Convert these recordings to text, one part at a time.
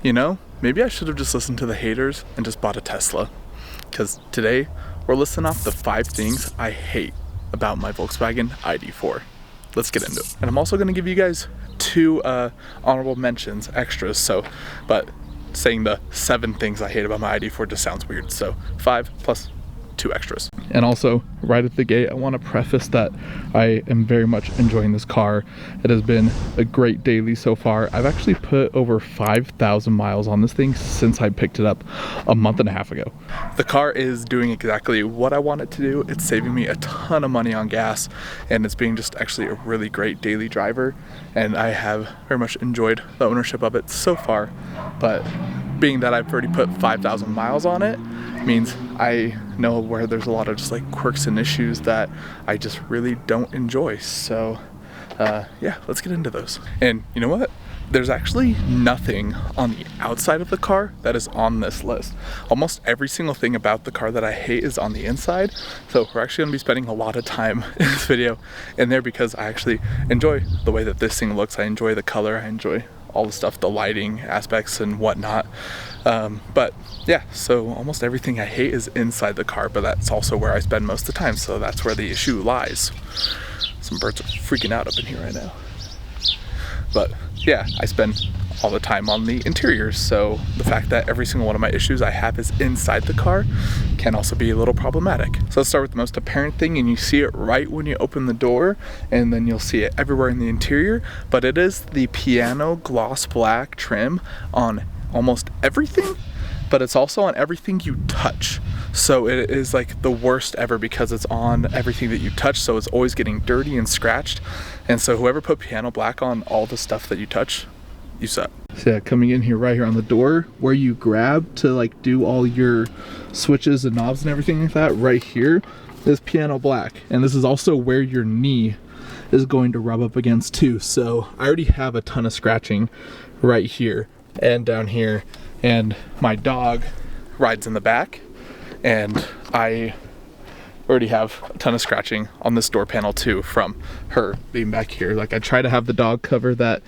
you know, maybe I should have just listened to the haters and just bought a Tesla. Because today, we're listing off the 5 things I hate about my Volkswagen iD.4. Let's get into it. And I'm also gonna give you guys 2 honorable mentions, extras, but saying the 7 things I hate about my iD.4 just sounds weird. So 5 plus 2 extras. And also, right at the gate, I want to preface that I am very much enjoying this car. It has been a great daily so far. I've actually put over 5,000 miles on this thing since I picked it up a month and a half ago. The car is doing exactly what I want it to do. It's saving me a ton of money on gas, and it's being just actually a really great daily driver. And I have very much enjoyed the ownership of it so far. But being that I've already put 5,000 miles on it, means I know where there's a lot of just like quirks and issues that I just really don't enjoy. So yeah, let's get into those. And you know what? There's actually nothing on the outside of the car that is on this list. Almost every single thing about the car that I hate is on the inside. So we're actually gonna be spending a lot of time in this video in there because I actually enjoy the way that this thing looks. I enjoy the color, I enjoy all the stuff, the lighting aspects and whatnot. But yeah, so almost everything I hate is inside the car, but that's also where I spend most of the time, so that's where the issue lies. Some birds are freaking out up in here right now. But yeah, I spend all the time on the interiors, so the fact that every single one of my issues I have is inside the car can also be a little problematic. So let's start with the most apparent thing, and you see it right when you open the door, and then you'll see it everywhere in the interior, but it is the piano gloss black trim on almost everything, but it's also on everything you touch. So it is like the worst ever because it's on everything that you touch, so it's always getting dirty and scratched. And so whoever put piano black on all the stuff that you touch, you suck. So yeah, coming in here right here on the door where you grab to like do all your switches and knobs and everything like that, right here is piano black. And this is also where your knee is going to rub up against too. So I already have a ton of scratching right here and down here, and my dog rides in the back, and I already have a ton of scratching on this door panel too from her being back here. Like, I try to have the dog cover that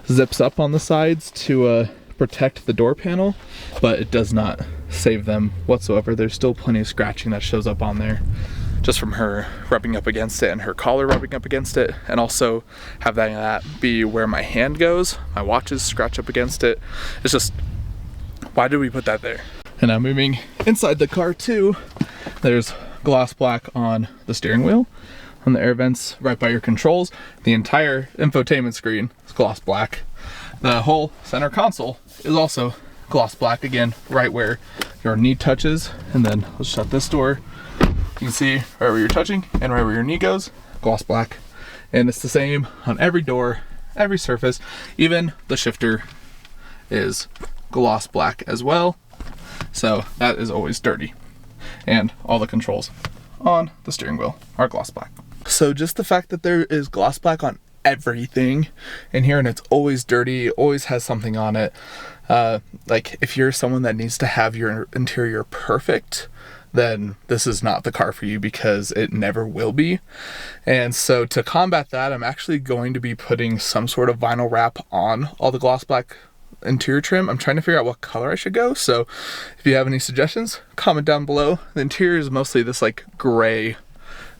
zips up on the sides to protect the door panel, but it does not save them whatsoever. There's still plenty of scratching that shows up on there just from her rubbing up against it and her collar rubbing up against it, and also having that be where my hand goes. My watches scratch up against it. It's just, why did we put that there? And now moving inside the car too, there's gloss black on the steering wheel, on the air vents right by your controls. The entire infotainment screen is gloss black. The whole center console is also gloss black, again, right where your knee touches. And then let's shut this door. You can see right where you're touching and right where your knee goes, gloss black. And it's the same on every door, every surface. Even the shifter is gloss black as well. So that is always dirty. And all the controls on the steering wheel are gloss black. So just the fact that there is gloss black on everything in here, and it's always dirty, always has something on it. Like, if you're someone that needs to have your interior perfect, then this is not the car for you, because it never will be. And so to combat that, I'm actually going to be putting some sort of vinyl wrap on all the gloss black interior trim. I'm trying to figure out what color I should go, so if you have any suggestions, comment down below. The interior is mostly this like gray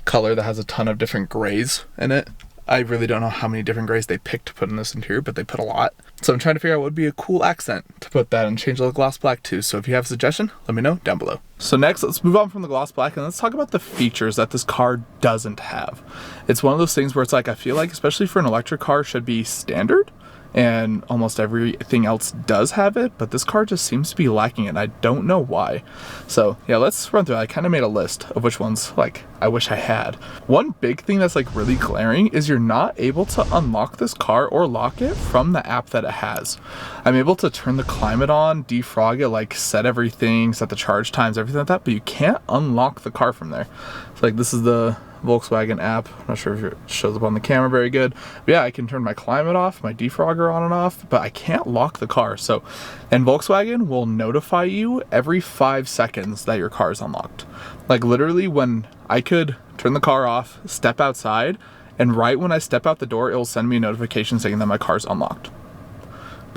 color that has a ton of different grays in it. I really don't know how many different grays they picked to put in this interior, but they put a lot. So I'm trying to figure out what would be a cool accent to put that and change the gloss black too. So if you have a suggestion, let me know down below. So next, let's move on from the gloss black and let's talk about the features that this car doesn't have. It's one of those things where it's like, I feel like, especially for an electric car, should be standard, and almost everything else does have it, but this car just seems to be lacking it, and I don't know why. So yeah, let's run through it. I kind of made a list of which ones like I wish I had. One big thing that's like really glaring is you're not able to unlock this car or lock it from the app that it has. I'm able to turn the climate on, defrog it, like set everything, set the charge times, everything like that, but you can't unlock the car from there. So like, this is the Volkswagen app. I'm not sure if it shows up on the camera very good, but yeah, I can turn my climate off, my defrogger on and off, but I can't lock the car. So, and Volkswagen will notify you every 5 seconds that your car is unlocked. Like, literally, when I could turn the car off, step outside, and right when I step out the door, it will send me a notification saying that my car's unlocked.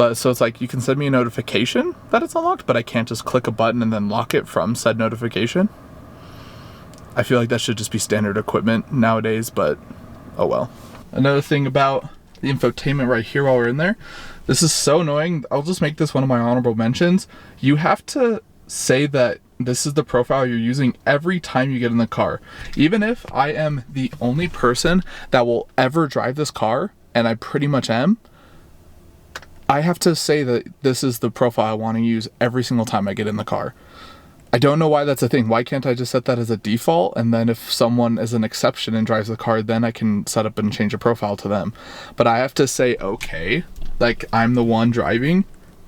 But so it's like you can send me a notification that it's unlocked, but I can't just click a button and then lock it from said notification. I feel like that should just be standard equipment nowadays, but oh well. Another thing about the infotainment right here while we're in there, this is so annoying. I'll just make this one of my honorable mentions. You have to say that this is the profile you're using every time you get in the car. Even if I am the only person that will ever drive this car, and I pretty much am, I have to say that this is the profile I want to use every single time I get in the car. I don't know why that's a thing. Why can't I just set that as a default? And then if someone is an exception and drives the car, then I can set up and change a profile to them. But I have to say, okay, like I'm the one driving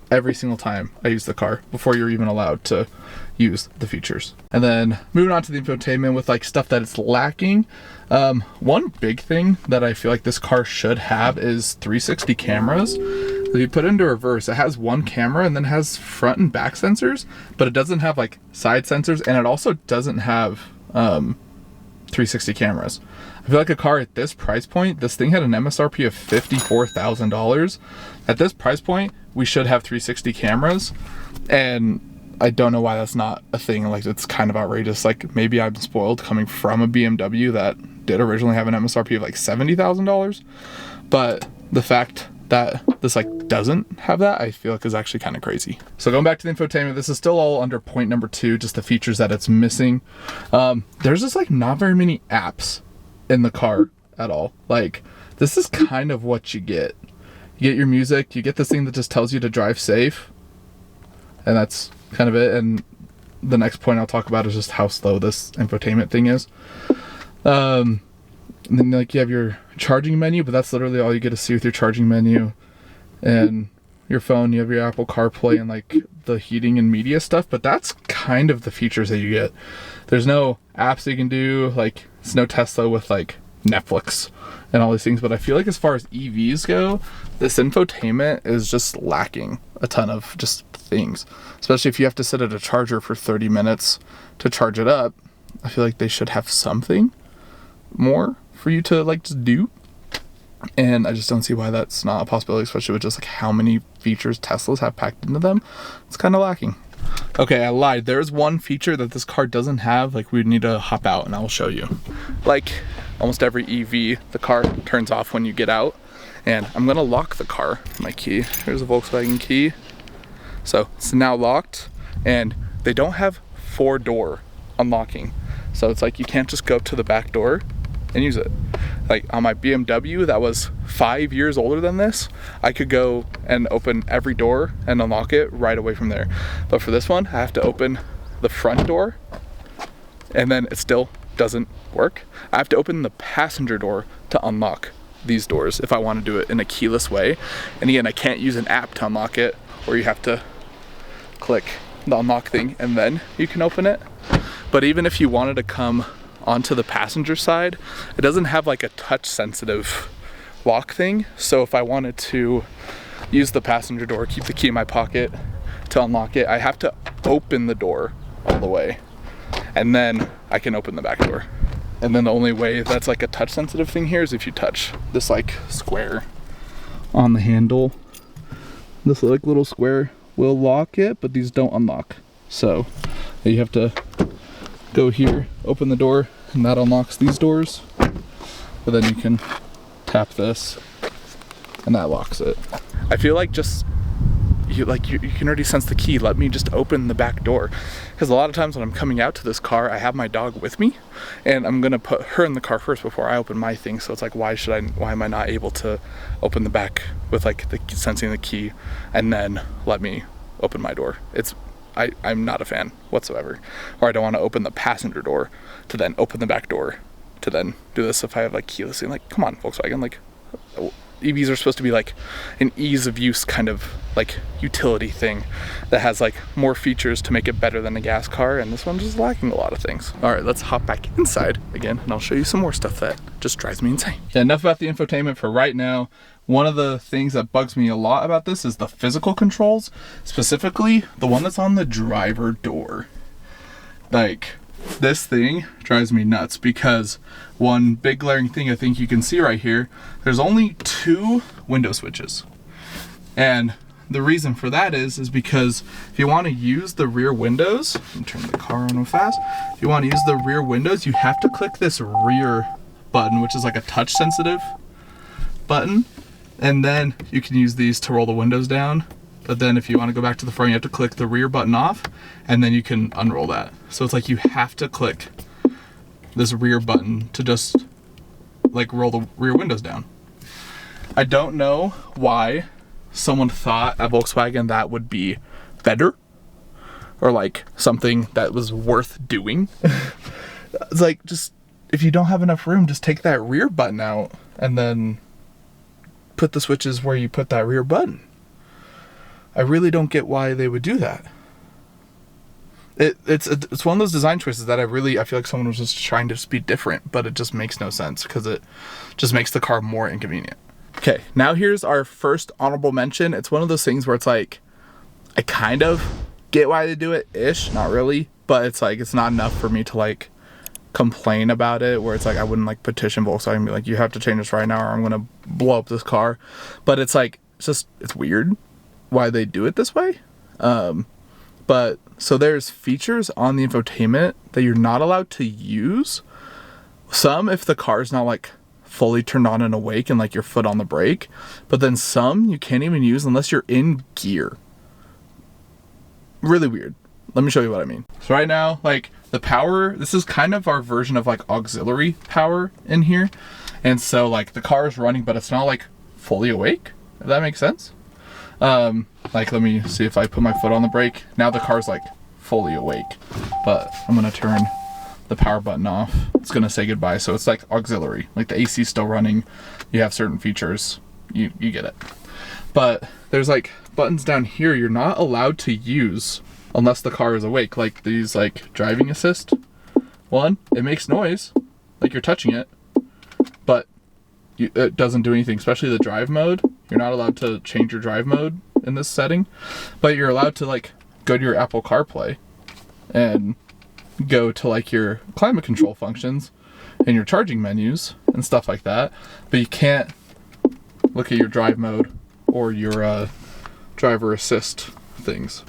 every single time I use the car before you're even allowed to use the features. And then moving on to the infotainment with like stuff that it's lacking. One big thing that I feel like this car should have is 360 cameras. If you put it into reverse, it has one camera and then has front and back sensors, but it doesn't have like side sensors, and it also doesn't have 360 cameras. I feel like a car at this price point, this thing had an MSRP of $54,000. At this price point, we should have 360 cameras, and I don't know why that's not a thing. Like, it's kind of outrageous. Like, maybe I'm spoiled coming from a BMW that did originally have an MSRP of like $70,000, but the fact that this like doesn't have that, I feel like is actually kind of crazy. So going back to the infotainment, this is still all under point number 2, just the features that it's missing. There's just like not very many apps in the car at all. Like, this is kind of what you get. You get your music, you get this thing that just tells you to drive safe, and that's kind of it. And the next point I'll talk about is just how slow this infotainment thing is. And then like you have your charging menu, but that's literally all you get to see with your charging menu. And your phone, you have your Apple CarPlay and like the heating and media stuff, but that's kind of the features that you get. There's no apps that you can do, like it's no Tesla with like Netflix and all these things, but I feel like as far as EVs go, this infotainment is just lacking a ton of just things, especially if you have to sit at a charger for 30 minutes to charge it up. I feel like they should have something more for you to like just do, and I just don't see why that's not a possibility, especially with just like how many features Teslas have packed into them. It's kind of lacking. Okay, I lied. There's one feature that this car doesn't have. Like, we need to hop out and I will show you. Like almost every EV, the car turns off when you get out, and I'm gonna lock the car. My key, here's a Volkswagen key. So it's now locked, and they don't have 4-door unlocking. So it's like you can't just go up to the back door and use it. Like on my BMW that was 5 years older than this, I could go and open every door and unlock it right away from there. But for this one, I have to open the front door, and then it still doesn't work. I have to open the passenger door to unlock these doors if I want to do it in a keyless way. And again, I can't use an app to unlock it, or you have to click the unlock thing and then you can open it. But even if you wanted to come onto the passenger side, it doesn't have like a touch sensitive lock thing. So if I wanted to use the passenger door, keep the key in my pocket to unlock it, I have to open the door all the way, and then I can open the back door. And then the only way that's like a touch sensitive thing here is if you touch this like square on the handle. This like little square will lock it, but these don't unlock. So you have to go here, open the door, and that unlocks these doors. But then you can tap this and that locks it. I feel like just you can already sense the key. Let me just open the back door, because a lot of times when I'm coming out to this car, I have my dog with me, and I'm gonna put her in the car first before I open my thing. So it's like, why am I not able to open the back with like the sensing the key and then let me open my door? I'm not a fan whatsoever. Or I don't want to open the passenger door to then open the back door to then do this if I have like keyless. Like, come on, Volkswagen, like EVs are supposed to be like an ease of use kind of like utility thing that has like more features to make it better than a gas car, and this one's just lacking a lot of things. All right, let's hop back inside again and I'll show you some more stuff that just drives me insane. Yeah, enough about the infotainment for right now. One of the things that bugs me a lot about this is the physical controls, specifically the one that's on the driver door. Like, this thing drives me nuts, because one big glaring thing I think you can see right here, there's only 2 window switches. And the reason for that is because if you want to use the rear windows, let me turn the car on real fast. If you want to use the rear windows, you have to click this rear button, which is like a touch sensitive button. And then you can use these to roll the windows down. But then if you want to go back to the front, you have to click the rear button off, and then you can unroll that. So it's like you have to click this rear button to just like roll the rear windows down. I don't know why someone thought at Volkswagen that would be better or like something that was worth doing. It's like, just if you don't have enough room, just take that rear button out and then put the switches where you put that rear button. I really don't get why they would do that. It's one of those design choices that I feel like someone was just trying to just be different, but it just makes no sense because it just makes the car more inconvenient. Okay, now here's our first honorable mention. It's one of those things where it's like, I kind of get why they do it ish, not really, but it's like, it's not enough for me to like complain about it, where it's like, I wouldn't like petition Volkswagen and be like, you have to change this right now or I'm gonna blow up this car. But it's like, it's weird why they do it this way. But so there's features on the infotainment that you're not allowed to use. Some, if the car's not like fully turned on and awake and like your foot on the brake, but then some you can't even use unless you're in gear. Really weird. Let me show you what I mean. So right now, like the power, this is kind of our version of like auxiliary power in here. And so like the car is running, but it's not like fully awake, if that makes sense. Like, let me see if I put my foot on the brake. Now the car's like fully awake, but I'm gonna turn the power button off. It's gonna say goodbye. So it's like auxiliary, like the AC is still running. You have certain features, you get it. But there's like buttons down here you're not allowed to use unless the car is awake. Like these like driving assist one, it makes noise, like you're touching it, but it doesn't do anything, especially the drive mode. You're not allowed to change your drive mode in this setting, but you're allowed to like go to your Apple CarPlay and go to like your climate control functions and your charging menus and stuff like that, but you can't look at your drive mode or your driver assist things.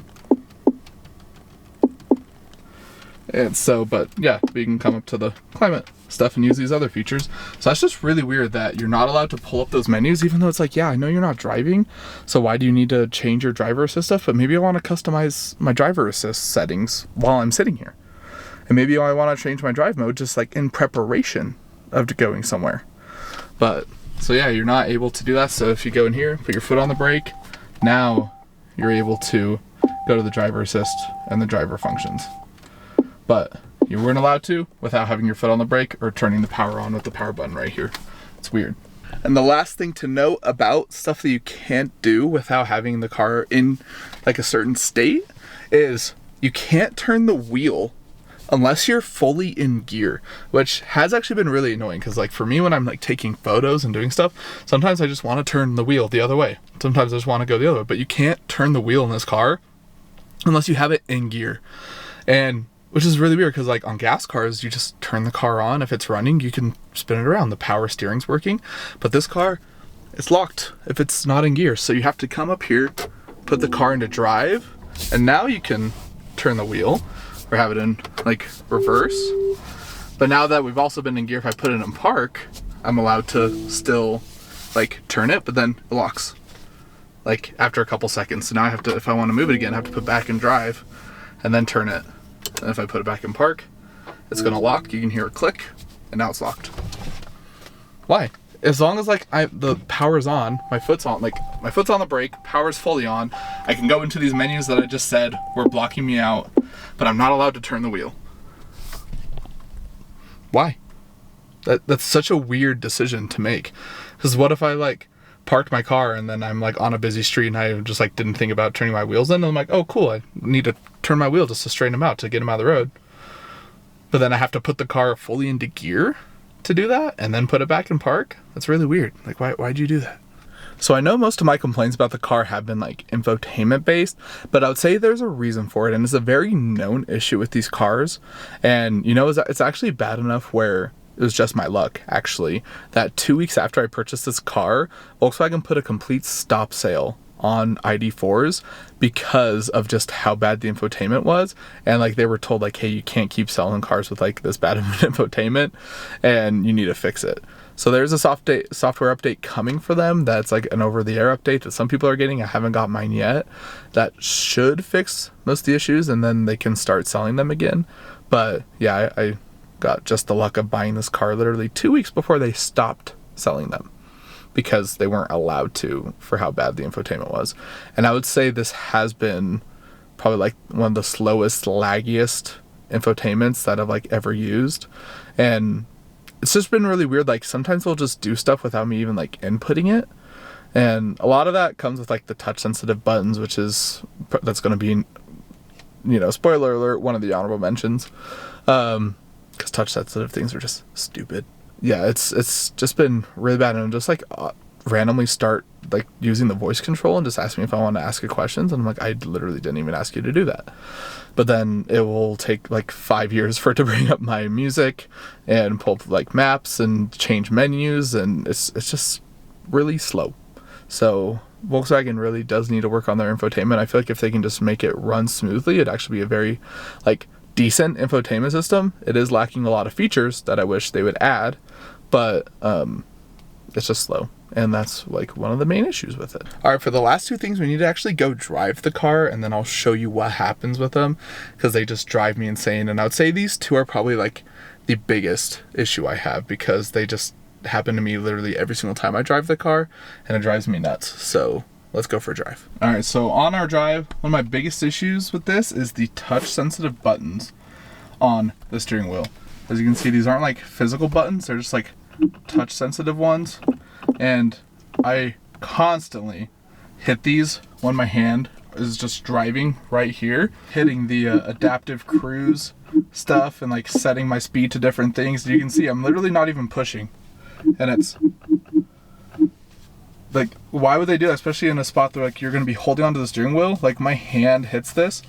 And so, but yeah, we can come up to the climate stuff and use these other features. So that's just really weird that you're not allowed to pull up those menus, even though it's like, yeah, I know you're not driving, so why do you need to change your driver assist stuff? But maybe I want to customize my driver assist settings while I'm sitting here. And maybe I want to change my drive mode just like in preparation of going somewhere. But so yeah, you're not able to do that. So if you go in here, put your foot on the brake, now you're able to go to the driver assist and the driver functions. But you weren't allowed to without having your foot on the brake or turning the power on with the power button right here. It's weird. And the last thing to note about stuff that you can't do without having the car in like a certain state is you can't turn the wheel unless you're fully in gear, which has actually been really annoying because like for me, when I'm like taking photos and doing stuff, sometimes I just want to turn the wheel the other way. Sometimes I just want to go the other way, but you can't turn the wheel in this car unless you have it in gear. And which is really weird because like on gas cars, you just turn the car on. If it's running, you can spin it around. The power steering's working. But this car, it's locked if it's not in gear. So you have to come up here, put the car into drive, and now you can turn the wheel or have it in like reverse. But now that we've also been in gear, if I put it in park, I'm allowed to still like turn it, but then it locks like after a couple seconds. So now I have to, if I want to move it again, I have to put back in drive and then turn it. And if I put it back in park, it's gonna lock. You can hear it click, and now it's locked. Why? As long as like the power's on, my foot's on the brake, power's fully on, I can go into these menus that I just said were blocking me out, but I'm not allowed to turn the wheel. Why? That's such a weird decision to make. Because what if I like parked my car and then I'm like on a busy street and I just like didn't think about turning my wheels in, and I'm like, oh cool, I need to turn my wheel just to straighten them out to get them out of the road. But then I have to put the car fully into gear to do that and then put it back in park? That's really weird. Like why'd you do that? So I know most of my complaints about the car have been like infotainment based, but I would say there's a reason for it, and it's a very known issue with these cars. And you know, it's actually bad enough where it was just my luck, actually, that 2 weeks after I purchased this car, Volkswagen put a complete stop sale on ID.4s because of just how bad the infotainment was. And like they were told like, hey, you can't keep selling cars with like this bad of an infotainment and you need to fix it. So there's a software update coming for them that's like an over-the-air update that some people are getting. I haven't got mine yet. That should fix most of the issues and then they can start selling them again. But yeah, I got just the luck of buying this car literally 2 weeks before they stopped selling them because they weren't allowed to for how bad the infotainment was. And I would say this has been probably like one of the slowest, laggiest infotainments that I've like ever used. And it's just been really weird. Like sometimes they'll just do stuff without me even like inputting it. And a lot of that comes with like the touch sensitive buttons, that's going to be, you know, spoiler alert, one of the honorable mentions. Because touch sensitive things are just stupid. Yeah, it's just been really bad. And just like randomly start like using the voice control and just ask me if I want to ask you questions. And I'm like, I literally didn't even ask you to do that. But then it will take like 5 years for it to bring up my music and pull up like maps and change menus. And it's just really slow. So Volkswagen really does need to work on their infotainment. I feel like if they can just make it run smoothly, it'd actually be a very like decent infotainment system. It is lacking a lot of features that I wish they would add, but it's just slow. And that's like one of the main issues with it. All right, for the last two things, we need to actually go drive the car and then I'll show you what happens with them because they just drive me insane. And I would say these two are probably like the biggest issue I have because they just happen to me literally every single time I drive the car and it drives me nuts. So let's go for a drive. All right, so on our drive, one of my biggest issues with this is the touch sensitive buttons on the steering wheel. As you can see, these aren't like physical buttons, they're just like touch sensitive ones. And I constantly hit these when my hand is just driving right here, hitting the adaptive cruise stuff and like setting my speed to different things. You can see I'm literally not even pushing. And it's like, why would they do that? Especially in a spot where like you're gonna be holding onto the steering wheel. Like my hand hits this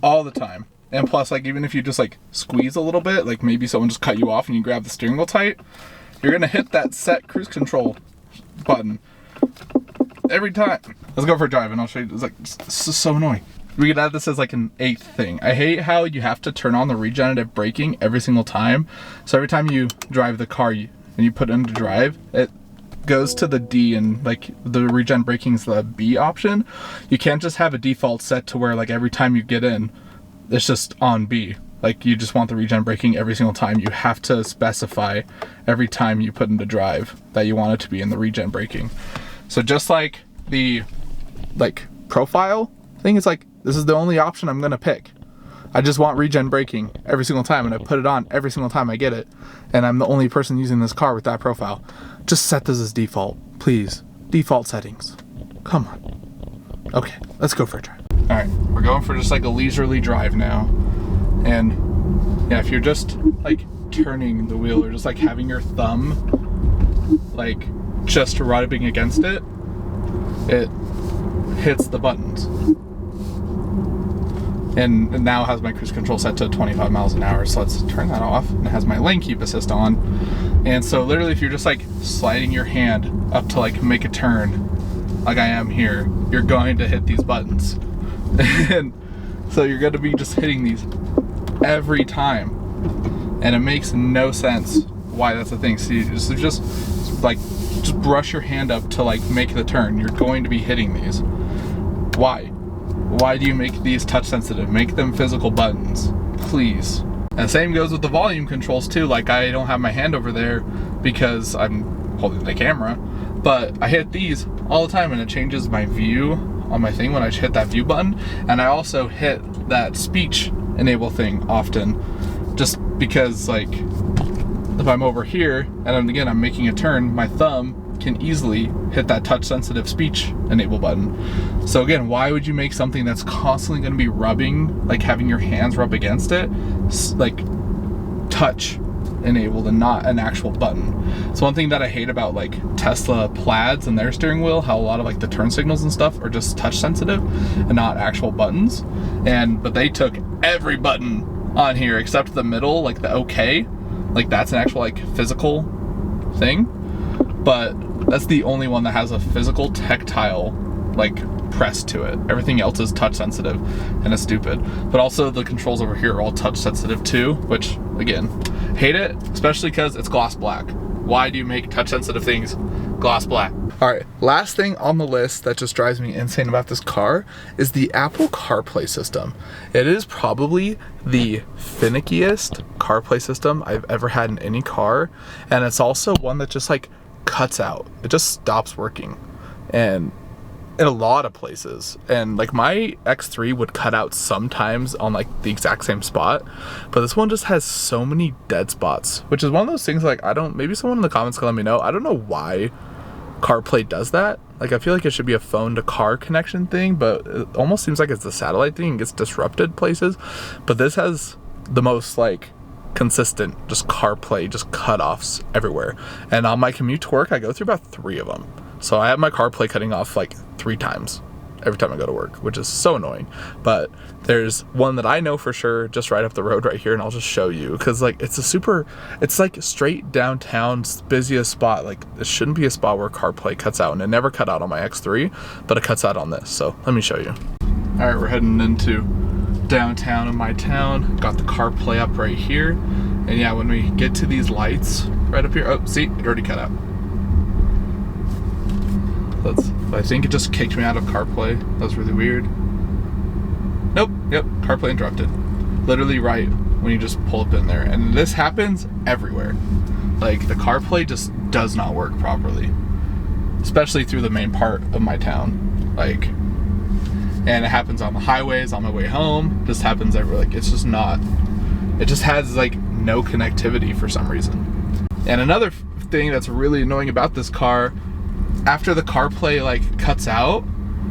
all the time. And plus, like even if you just like squeeze a little bit, like maybe someone just cut you off and you grab the steering wheel tight, you're gonna hit that set cruise control button every time. Let's go for a drive and I'll show you. It's like so annoying. We could add this as like an 8th thing. I hate how you have to turn on the regenerative braking every single time. So every time you drive the car and you put it into drive, it goes to the D and like the regen braking is the B option. You can't just have a default set to where like every time you get in, it's just on B. Like you just want the regen braking every single time. You have to specify every time you put into drive that you want it to be in the regen braking. So just like the like profile thing, it's like this is the only option I'm gonna pick. I just want regen braking every single time and I put it on every single time I get it. And I'm the only person using this car with that profile. Just set this as default, please. Default settings. Come on. Okay, let's go for a drive. All right, we're going for just like a leisurely drive now. And yeah, if you're just like turning the wheel or just like having your thumb like just rubbing against it, it hits the buttons. And it now has my cruise control set to 25 miles an hour. So let's turn that off. And it has my lane keep assist on. And so literally if you're just like sliding your hand up to like make a turn, like I am here, you're going to hit these buttons. And so you're going to be just hitting these every time. And it makes no sense why that's a thing. So you just brush your hand up to like make the turn. You're going to be hitting these. Why? Why do you make these touch sensitive? Make them physical buttons, please. And the same goes with the volume controls too. Like I don't have my hand over there because I'm holding the camera, but I hit these all the time and it changes my view on my thing when I hit that view button. And I also hit that speech enable thing often just because like if I'm over here and again I'm making a turn, my thumb can easily hit that touch sensitive speech enable button. So again, why would you make something that's constantly going to be rubbing, like having your hands rub against it, like touch enabled and not an actual button? It's one thing that I hate about like Tesla Plaids and their steering wheel, how a lot of like the turn signals and stuff are just touch sensitive and not actual buttons. But they took every button on here except the middle, like the OK, like that's an actual like physical thing. But that's the only one that has a physical tactile like pressed to it. Everything else is touch sensitive and it's stupid. But also the controls over here are all touch sensitive too, which again, hate it, especially because it's gloss black. Why do you make touch sensitive things gloss black? All right, last thing on the list that just drives me insane about this car is the Apple CarPlay system. It is probably the finickiest CarPlay system I've ever had in any car. And it's also one that just like cuts out. It just stops working. And in a lot of places. And like my X3 would cut out sometimes on like the exact same spot, but this one just has so many dead spots, which is one of those things like maybe someone in the comments can let me know. I don't know why CarPlay does that. Like I feel like it should be a phone to car connection thing, but it almost seems like it's the satellite thing and gets disrupted places. But this has the most like consistent just CarPlay just cutoffs everywhere. And on my commute to work, I go through about 3 of them. So I have my CarPlay cutting off like 3 times every time I go to work, which is so annoying. But there's one that I know for sure just right up the road right here, and I'll just show you because like it's like straight downtown, busiest spot. Like it shouldn't be a spot where CarPlay cuts out, and it never cut out on my X3, but it cuts out on this. So let me show you. All right, we're heading into downtown in my town. Got the CarPlay up right here, and yeah, when we get to these lights right up here, oh, see, it already cut out. I think it just kicked me out of CarPlay. That was really weird. Nope, yep, CarPlay interrupted. Literally right when you just pull up in there. And this happens everywhere. Like the CarPlay just does not work properly. Especially through the main part of my town. Like, and it happens on the highways, on my way home. Just happens everywhere. Like it's just not, it just has like no connectivity for some reason. And another thing that's really annoying about this car, after the CarPlay like cuts out,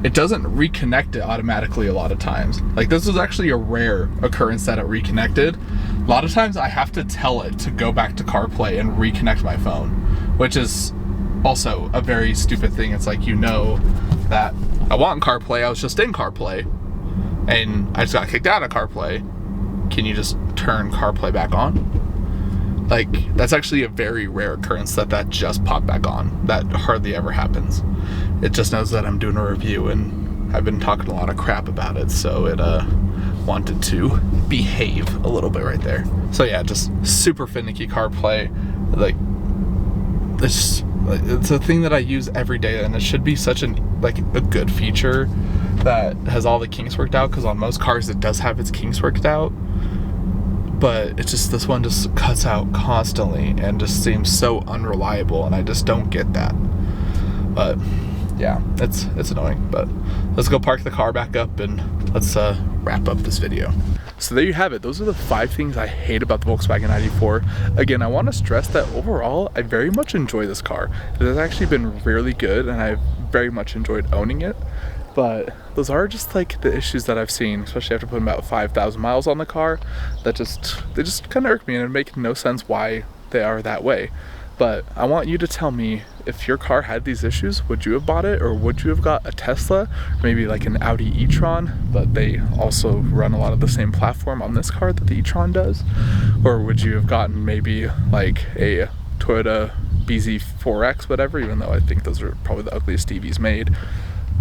it doesn't reconnect it automatically a lot of times. Like this was actually a rare occurrence that it reconnected. A lot of times I have to tell it to go back to CarPlay and reconnect my phone, which is also a very stupid thing. It's like, you know that I want CarPlay, I was just in CarPlay and I just got kicked out of CarPlay. Can you just turn CarPlay back on? Like, that's actually a very rare occurrence that just popped back on. That hardly ever happens. It just knows that I'm doing a review and I've been talking a lot of crap about it, so it wanted to behave a little bit right there. So yeah, just super finicky CarPlay. Like, it's a thing that I use every day, and it should be such a good feature that has all the kinks worked out, because on most cars it does have its kinks worked out. But it's just, this one just cuts out constantly and just seems so unreliable, and I just don't get that. But yeah, it's annoying. But let's go park the car back up and let's wrap up this video. So there you have it. Those are the 5 things I hate about the Volkswagen ID.4. Again, I want to stress that overall, I very much enjoy this car. It has actually been really good, and I've very much enjoyed owning it. But those are just like the issues that I've seen, especially after putting about 5,000 miles on the car, that they just kind of irk me, and it makes no sense why they are that way. But I want you to tell me, if your car had these issues, would you have bought it, or would you have got a Tesla, or maybe like an Audi e-tron, but they also run a lot of the same platform on this car that the e-tron does? Or would you have gotten maybe like a Toyota BZ4X, whatever, even though I think those are probably the ugliest EVs made.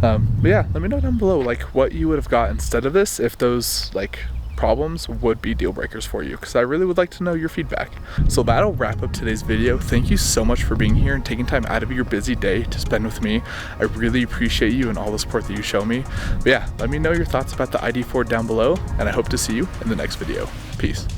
But yeah, let me know down below like what you would have got instead of this, if those like problems would be deal breakers for you, because I really would like to know your feedback. So that'll wrap up today's video. Thank you so much for being here and taking time out of your busy day to spend with me. I really appreciate you and all the support that you show me. But yeah, let me know your thoughts about the ID.4 down below, and I hope to see you in the next video. Peace.